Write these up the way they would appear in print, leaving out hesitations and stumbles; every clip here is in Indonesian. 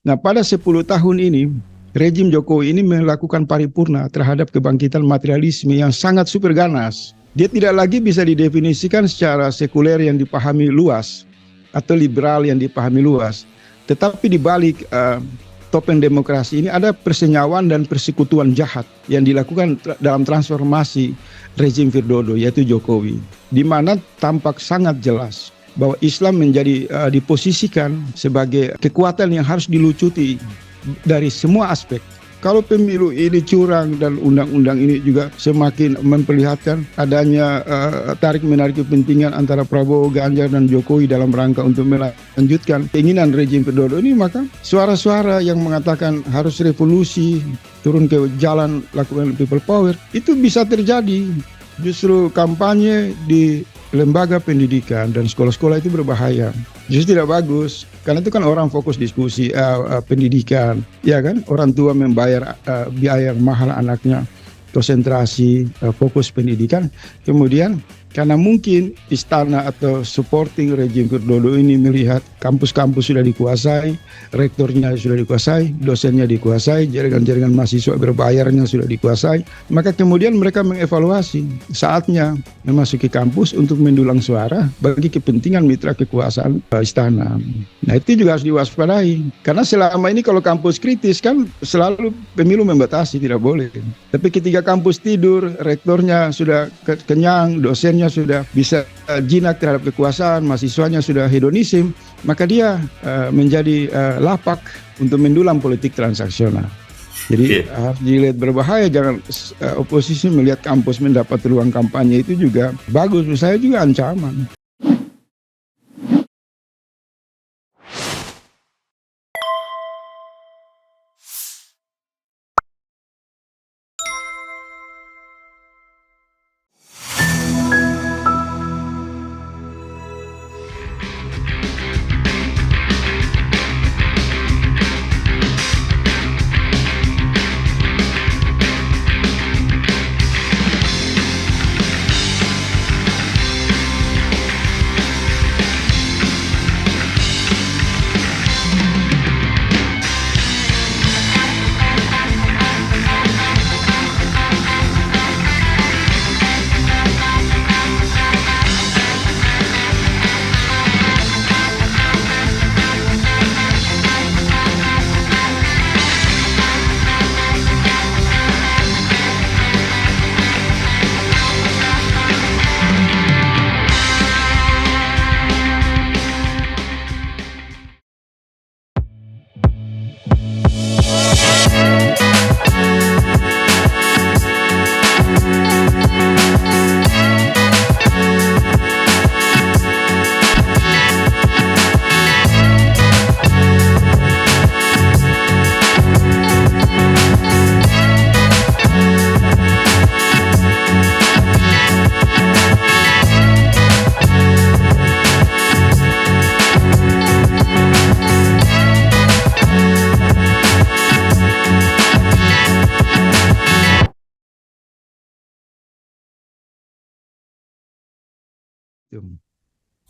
Nah, pada 10 tahun ini, rejim Jokowi ini melakukan paripurna terhadap kebangkitan materialisme yang sangat super ganas. Dia tidak lagi bisa didefinisikan secara sekuler yang dipahami luas atau liberal yang dipahami luas. Tetapi di balik topeng demokrasi ini ada persenyawan dan persekutuan jahat yang dilakukan dalam transformasi rezim Widodo, yaitu Jokowi, di mana tampak sangat jelas bahwa Islam menjadi diposisikan sebagai kekuatan yang harus dilucuti dari semua aspek. Kalau pemilu ini curang dan undang-undang ini juga semakin memperlihatkan adanya tarik-menarik kepentingan antara Prabowo, Ganjar, dan Jokowi dalam rangka untuk melanjutkan keinginan rejim Widodo ini, maka suara-suara yang mengatakan harus revolusi, turun ke jalan, lakukan people power, itu bisa terjadi. Justru kampanye di lembaga pendidikan dan sekolah-sekolah itu berbahaya. Justru tidak bagus, karena itu kan orang fokus diskusi pendidikan, ya kan? Orang tua membayar biaya mahal anaknya, konsentrasi, fokus pendidikan. Kemudian karena mungkin istana atau supporting rejim Widodo ini melihat kampus-kampus sudah dikuasai, rektornya sudah dikuasai, dosennya dikuasai, jaringan-jaringan mahasiswa berbayarnya sudah dikuasai, maka kemudian mereka mengevaluasi saatnya memasuki kampus untuk mendulang suara bagi kepentingan mitra kekuasaan istana. Nah, itu juga harus diwaspadai, karena selama ini kalau kampus kritis kan selalu pemilu membatasi, tidak boleh. Tapi ketika kampus tidur, rektornya sudah kenyang, dosennya sudah bisa jinak terhadap kekuasaan, mahasiswanya sudah hedonisme, maka dia menjadi lapak untuk mendulang politik transaksional. Jadi harus dilihat berbahaya, jangan oposisi melihat kampus mendapat ruang kampanye itu juga bagus, menurut saya juga ancaman.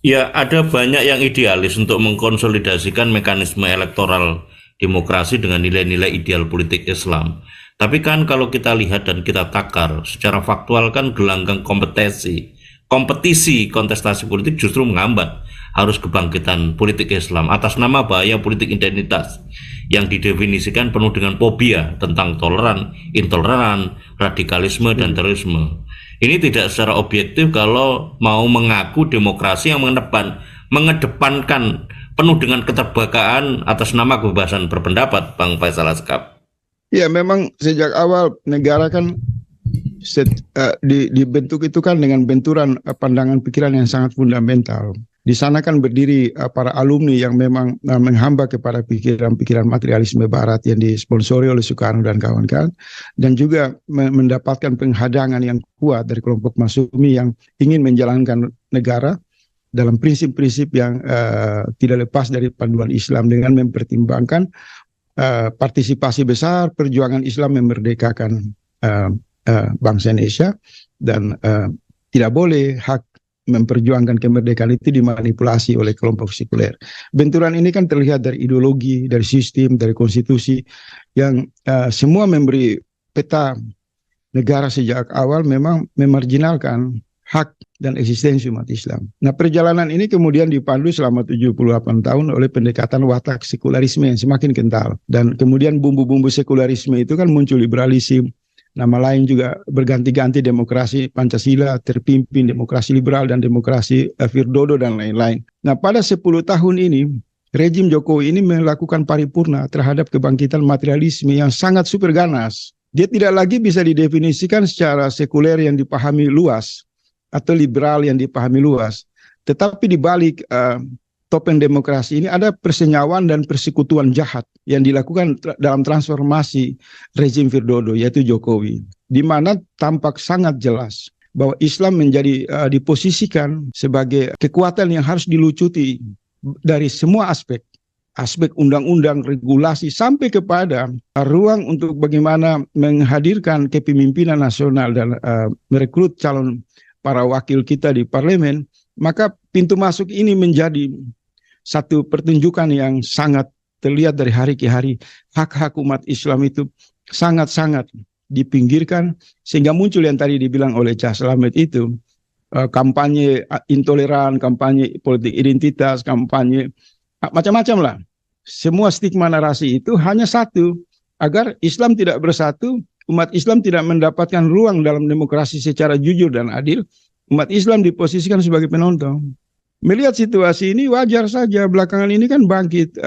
Ya, ada banyak yang idealis untuk mengkonsolidasikan mekanisme elektoral demokrasi dengan nilai-nilai ideal politik Islam. Tapi kan kalau kita lihat dan kita takar secara faktual kan gelanggang kompetisi kontestasi politik justru menghambat harus kebangkitan politik Islam atas nama bahaya politik identitas yang didefinisikan penuh dengan fobia tentang toleran, intoleran, radikalisme, dan terorisme. Ini tidak secara objektif kalau mau mengaku demokrasi yang mengedepankan penuh dengan keterbukaan atas nama kebebasan berpendapat, Bang Faisal Asgaf. Ya, memang sejak awal negara kan dibentuk itu kan dengan benturan pandangan pikiran yang sangat fundamental. Di sana kan berdiri para alumni yang memang menghamba kepada pikiran-pikiran materialisme barat yang disponsori oleh Soekarno dan kawan-kawan, dan juga mendapatkan penghadangan yang kuat dari kelompok Masyumi yang ingin menjalankan negara dalam prinsip-prinsip yang tidak lepas dari panduan Islam dengan mempertimbangkan partisipasi besar perjuangan Islam memerdekakan bangsa Indonesia, dan tidak boleh hak memperjuangkan kemerdekaan itu dimanipulasi oleh kelompok sekuler. Benturan ini kan terlihat dari ideologi, dari sistem, dari konstitusi yang semua memberi peta negara sejak awal memang memarginalkan hak dan eksistensi umat Islam. Nah, perjalanan ini kemudian dipandu selama 78 tahun oleh pendekatan watak sekularisme yang semakin kental. Dan kemudian bumbu-bumbu sekularisme itu kan muncul liberalisme, nama lain juga berganti-ganti, demokrasi Pancasila terpimpin, demokrasi liberal dan demokrasi Firdodo dan lain-lain. Nah, pada 10 tahun ini, rejim Jokowi ini melakukan paripurna terhadap kebangkitan materialisme yang sangat super ganas. Dia tidak lagi bisa didefinisikan secara sekuler yang dipahami luas atau liberal yang dipahami luas. Tetapi di balik topeng demokrasi ini ada persenyawaan dan persekutuan jahat yang dilakukan dalam transformasi rezim Firdodo, yaitu Jokowi. Di mana tampak sangat jelas bahwa Islam menjadi diposisikan sebagai kekuatan yang harus dilucuti dari semua aspek. Aspek undang-undang, regulasi, sampai kepada ruang untuk bagaimana menghadirkan kepemimpinan nasional dan merekrut calon para wakil kita di parlemen, maka pintu masuk ini menjadi satu pertunjukan yang sangat terlihat dari hari ke hari. Hak-hak umat Islam itu sangat-sangat dipinggirkan, sehingga muncul yang tadi dibilang oleh Cah Slamet itu, kampanye intoleran, kampanye politik identitas, kampanye macam-macam lah. Semua stigma narasi itu hanya satu, agar Islam tidak bersatu, umat Islam tidak mendapatkan ruang dalam demokrasi secara jujur dan adil, umat Islam diposisikan sebagai penonton. Melihat situasi ini wajar saja, belakangan ini kan bangkit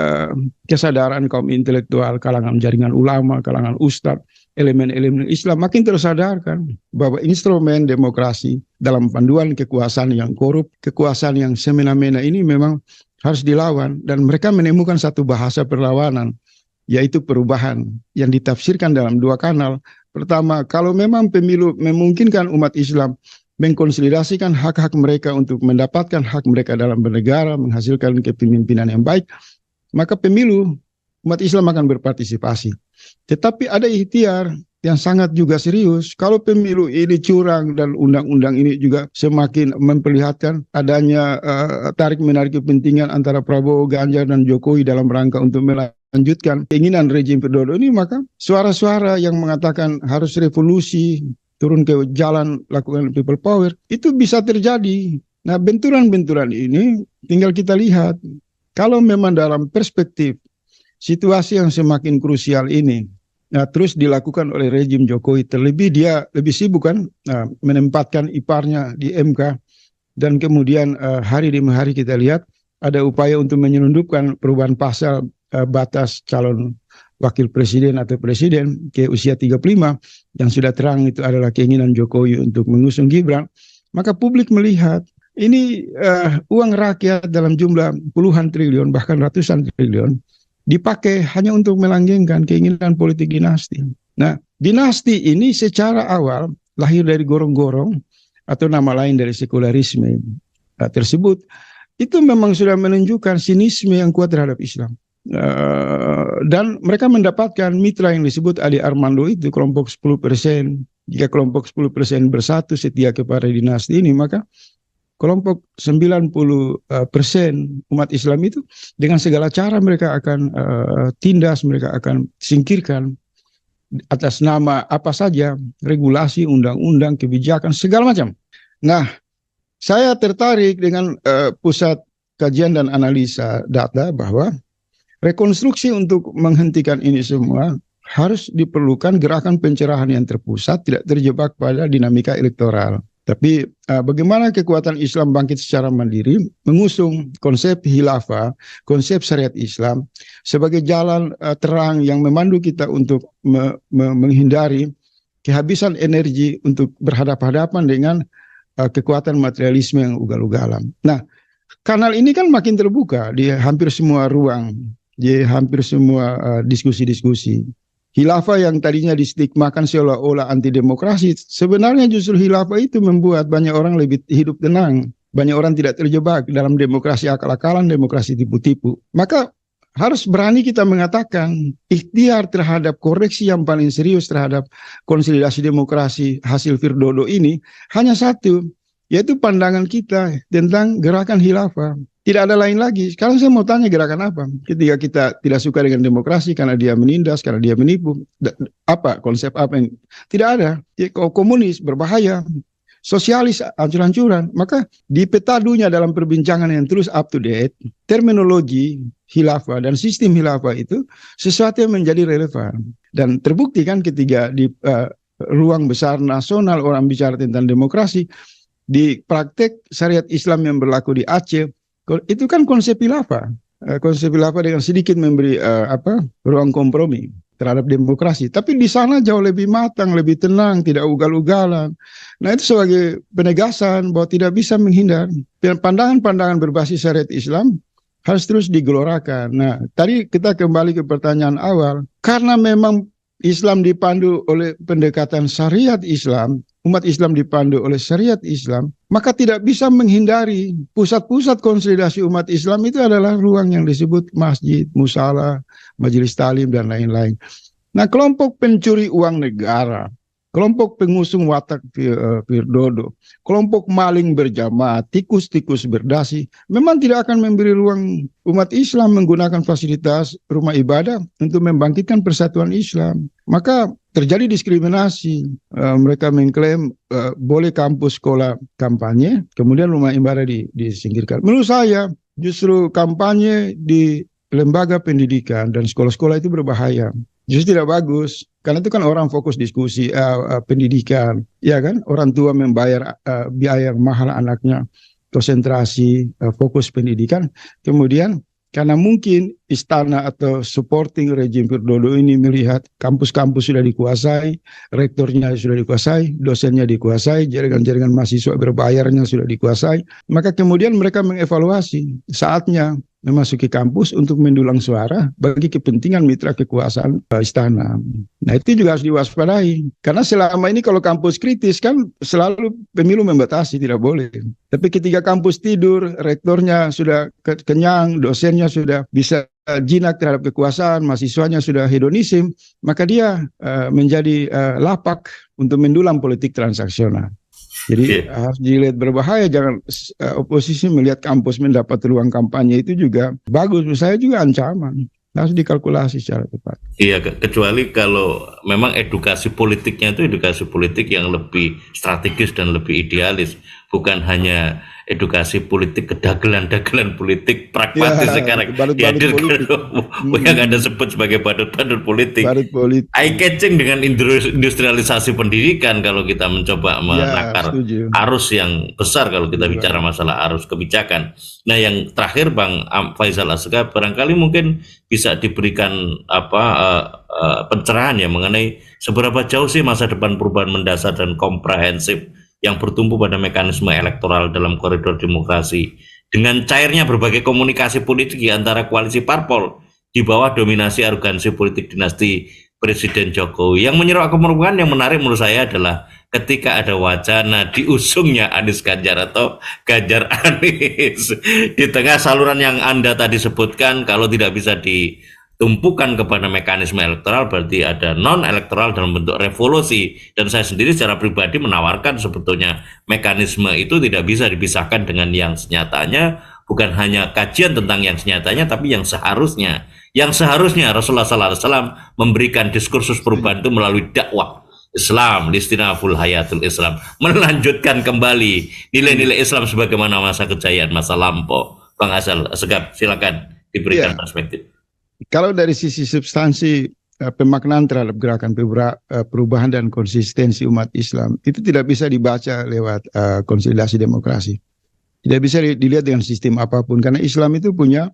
kesadaran kaum intelektual, kalangan jaringan ulama, kalangan ustadz, elemen-elemen Islam makin tersadarkan bahwa instrumen demokrasi dalam panduan kekuasaan yang korup, kekuasaan yang semena-mena ini memang harus dilawan, dan mereka menemukan satu bahasa perlawanan, yaitu perubahan yang ditafsirkan dalam dua kanal. Pertama, kalau memang pemilu memungkinkan umat Islam mengkonsolidasikan hak-hak mereka untuk mendapatkan hak mereka dalam bernegara, menghasilkan kepemimpinan yang baik, maka pemilu umat Islam akan berpartisipasi. Tetapi ada ikhtiar yang sangat juga serius. Kalau pemilu ini curang dan undang-undang ini juga semakin memperlihatkan adanya tarik-menarik kepentingan antara Prabowo, Ganjar, dan Jokowi dalam rangka untuk melanjutkan keinginan rejim Firdodo ini, maka suara-suara yang mengatakan harus revolusi, turun ke jalan, lakukan people power, itu bisa terjadi. Nah, benturan-benturan ini tinggal kita lihat. Kalau memang dalam perspektif situasi yang semakin krusial ini, nah, terus dilakukan oleh rejim Jokowi, terlebih dia lebih sibuk kan menempatkan iparnya di MK, dan kemudian hari demi hari kita lihat ada upaya untuk menyelundupkan perubahan pasal batas calon wakil presiden atau presiden ke usia 35 yang sudah terang itu adalah keinginan Jokowi untuk mengusung Gibran. Maka publik melihat ini uang rakyat dalam jumlah puluhan triliun bahkan ratusan triliun dipakai hanya untuk melanggengkan keinginan politik dinasti. Nah, dinasti ini secara awal lahir dari gorong-gorong atau nama lain dari sekularisme tersebut, itu memang sudah menunjukkan sinisme yang kuat terhadap Islam. Dan mereka mendapatkan mitra yang disebut Adi Armando itu, kelompok 10%. Jika kelompok 10% bersatu setia kepada dinasti ini, maka kelompok 90% umat Islam itu dengan segala cara mereka akan tindas, mereka akan singkirkan atas nama apa saja, regulasi, undang-undang, kebijakan, segala macam. Nah, saya tertarik dengan pusat kajian dan analisa data bahwa rekonstruksi untuk menghentikan ini semua harus diperlukan gerakan pencerahan yang terpusat, tidak terjebak pada dinamika elektoral. Tapi bagaimana kekuatan Islam bangkit secara mandiri, mengusung konsep khilafah, konsep syariat Islam sebagai jalan terang yang memandu kita untuk menghindari kehabisan energi untuk berhadapan-hadapan dengan kekuatan materialisme yang ugal-ugalan. Nah, kanal ini kan makin terbuka di hampir semua ruang, di hampir semua diskusi-diskusi. Khilafah yang tadinya distigmakan seolah-olah anti demokrasi, sebenarnya justru khilafah itu membuat banyak orang lebih hidup tenang. Banyak orang tidak terjebak dalam demokrasi akal-akalan, demokrasi tipu-tipu. Maka harus berani kita mengatakan ikhtiar terhadap koreksi yang paling serius terhadap konsolidasi demokrasi hasil Firdodo ini hanya satu, yaitu pandangan kita tentang gerakan khilafah. Tidak ada lain lagi. Sekarang saya mau tanya gerakan apa? Ketika kita tidak suka dengan demokrasi karena dia menindas, karena dia menipu, apa konsep apa yang tidak ada? Ya, komunis berbahaya, sosialis hancur-hancuran. Maka di peta dunia dalam perbincangan yang terus up to date, terminologi khilafah dan sistem khilafah itu sesuatu yang menjadi relevan. Dan terbukti kan ketika di ruang besar nasional orang bicara tentang demokrasi, di praktek syariat Islam yang berlaku di Aceh, itu kan konsep khilafah. Konsep khilafah dengan sedikit memberi ruang kompromi terhadap demokrasi. Tapi di sana jauh lebih matang, lebih tenang, tidak ugal-ugalan. Nah itu sebagai penegasan bahwa tidak bisa menghindar. Pandangan-pandangan berbasis syariat Islam harus terus digelorakan. Nah tadi kita kembali ke pertanyaan awal. Karena memang Islam dipandu oleh pendekatan syariat Islam, umat Islam dipandu oleh syariat Islam, maka tidak bisa menghindari pusat-pusat konsolidasi umat Islam itu adalah ruang yang disebut masjid, musala, majelis talim, dan lain-lain. Nah, kelompok pencuri uang negara, kelompok pengusung watak Firdodo, kelompok maling berjamaah, tikus-tikus berdasi, memang tidak akan memberi ruang umat Islam menggunakan fasilitas rumah ibadah untuk membangkitkan persatuan Islam. Maka terjadi diskriminasi. Mereka mengklaim boleh kampus sekolah kampanye, kemudian rumah ibadah disingkirkan. Menurut saya justru kampanye di lembaga pendidikan dan sekolah-sekolah itu berbahaya. Justru tidak bagus, karena itu kan orang fokus diskusi pendidikan, ya kan? Orang tua membayar biaya yang mahal anaknya, konsentrasi, fokus pendidikan. Kemudian karena mungkin istana atau supporting rejim Firdodo ini melihat kampus-kampus sudah dikuasai, rektornya sudah dikuasai, dosennya dikuasai, jaringan-jaringan mahasiswa berbayarnya sudah dikuasai, maka kemudian mereka mengevaluasi saatnya memasuki kampus untuk mendulang suara bagi kepentingan mitra kekuasaan istana. Nah itu juga harus diwaspadai. Karena selama ini kalau kampus kritis kan selalu pemilu membatasi, tidak boleh. Tapi ketika kampus tidur, rektornya sudah kenyang, dosennya sudah bisa jinak terhadap kekuasaan, mahasiswanya sudah hedonisme, maka dia menjadi lapak untuk mendulang politik transaksional. Jadi harus dilihat berbahaya, jangan oposisi melihat kampus mendapat ruang kampanye itu juga bagus, menurut saya juga ancaman. Harus dikalkulasi secara tepat. Iya, kecuali kalau memang edukasi politiknya itu edukasi politik yang lebih strategis dan lebih idealis, bukan hanya edukasi politik kedagelan-dagelan politik pragmatis ya, sekarang dihadirkan yang Anda sebut sebagai badut-badut politik. Eye catching dengan industrialisasi pendidikan kalau kita mencoba menakar arus yang besar kalau kita bicara masalah arus kebijakan. Nah, yang terakhir Bang Faisal Asgaf, barangkali mungkin bisa diberikan pencerahan ya mengenai seberapa jauh sih masa depan perubahan mendasar dan komprehensif yang bertumpu pada mekanisme elektoral dalam koridor demokrasi dengan cairnya berbagai komunikasi politik di antara koalisi parpol di bawah dominasi arogansi politik dinasti Presiden Jokowi. Yang menyeruak kemerumukan yang menarik menurut saya adalah ketika ada wacana diusungnya Anies Ganjar atau Ganjar Anies di tengah saluran yang Anda tadi sebutkan. Kalau tidak bisa ditumpukan kepada mekanisme elektoral, berarti ada non-elektoral dalam bentuk revolusi. Dan saya sendiri secara pribadi menawarkan sebetulnya mekanisme itu tidak bisa dipisahkan dengan yang senyatanya, bukan hanya kajian tentang yang senyatanya, tapi yang seharusnya. Yang seharusnya Rasulullah SAW memberikan diskursus perubahan itu melalui dakwah Islam, listinaful hayatul Islam, melanjutkan kembali nilai-nilai Islam sebagaimana masa kejayaan masa lampau. Bang Asgaf, silakan diberikan perspektif. Kalau dari sisi substansi pemaknaan terhadap gerakan perubahan dan konsistensi umat Islam itu tidak bisa dibaca lewat konsolidasi demokrasi. Tidak bisa dilihat dengan sistem apapun, karena Islam itu punya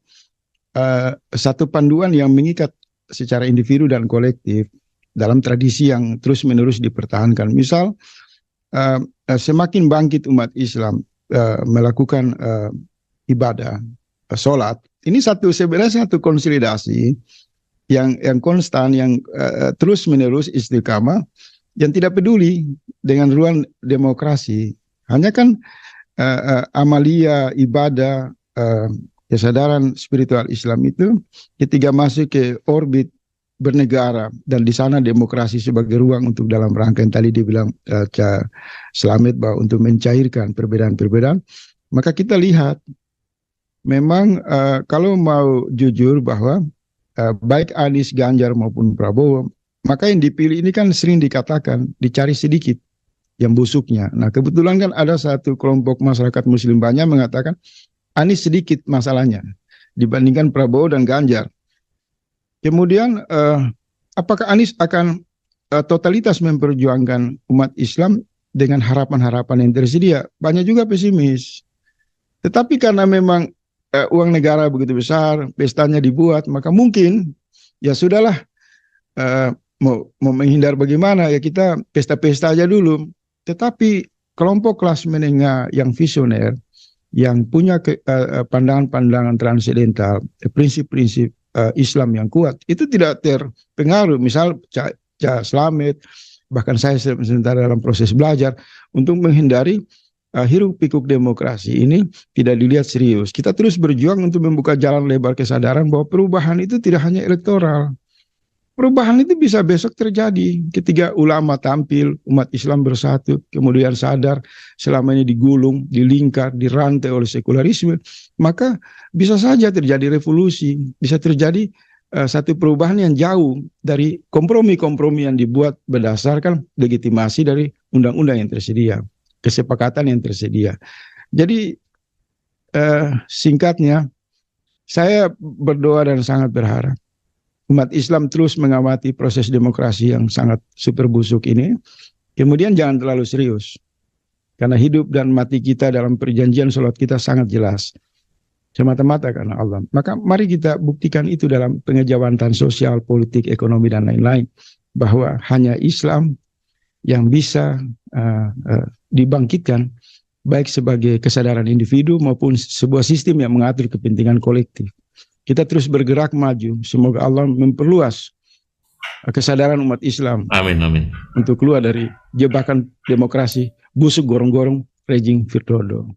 satu panduan yang mengikat secara individu dan kolektif dalam tradisi yang terus-menerus dipertahankan. Misal, semakin bangkit umat Islam melakukan ibadah, sholat, ini sebenarnya satu konsolidasi yang konstan, yang terus-menerus istiqamah, yang tidak peduli dengan ruang demokrasi. Hanya kan amalia, ibadah, kesadaran spiritual Islam itu ketika masuk ke orbit bernegara, dan di sana demokrasi sebagai ruang untuk dalam rangka yang tadi dibilang Ca Slamet bahwa untuk mencairkan perbedaan-perbedaan, maka kita lihat memang kalau mau jujur bahwa baik Anies, Ganjar maupun Prabowo, maka yang dipilih ini kan sering dikatakan dicari sedikit yang busuknya. Nah, kebetulan kan ada satu kelompok masyarakat Muslim banyak mengatakan Anies sedikit masalahnya dibandingkan Prabowo dan Ganjar. Kemudian apakah Anies akan totalitas memperjuangkan umat Islam dengan harapan-harapan yang tersedia? Banyak juga pesimis. Tetapi karena memang uang negara begitu besar, pestanya dibuat, maka mungkin ya sudahlah, mau menghindar bagaimana, ya kita pesta-pesta aja dulu. Tetapi kelompok kelas menengah yang visioner, yang punya pandangan-pandangan transendental, prinsip-prinsip Islam yang kuat, itu tidak terpengaruh. Misal Ca Slamet, bahkan saya sementara dalam proses belajar untuk menghindari hiruk pikuk demokrasi ini tidak dilihat serius. Kita terus berjuang untuk membuka jalan lebar kesadaran bahwa perubahan itu tidak hanya elektoral. Perubahan itu bisa besok terjadi ketika ulama tampil, umat Islam bersatu, kemudian sadar selama ini digulung, dilingkar, dirantai oleh sekularisme, maka bisa saja terjadi revolusi, bisa terjadi satu perubahan yang jauh dari kompromi-kompromi yang dibuat berdasarkan legitimasi dari undang-undang yang tersedia, kesepakatan yang tersedia. Jadi singkatnya, saya berdoa dan sangat berharap umat Islam terus mengamati proses demokrasi yang sangat super busuk ini. Kemudian jangan terlalu serius, karena hidup dan mati kita dalam perjanjian sholat kita sangat jelas, semata-mata karena Allah. Maka mari kita buktikan itu dalam pengejawantan sosial, politik, ekonomi, dan lain-lain, bahwa hanya Islam yang bisa dibangkitkan, baik sebagai kesadaran individu maupun sebuah sistem yang mengatur kepentingan kolektif. Kita terus bergerak maju. Semoga Allah memperluas kesadaran umat Islam. Amin, amin. Untuk keluar dari jebakan demokrasi busuk gorong-gorong rejim Firdodo.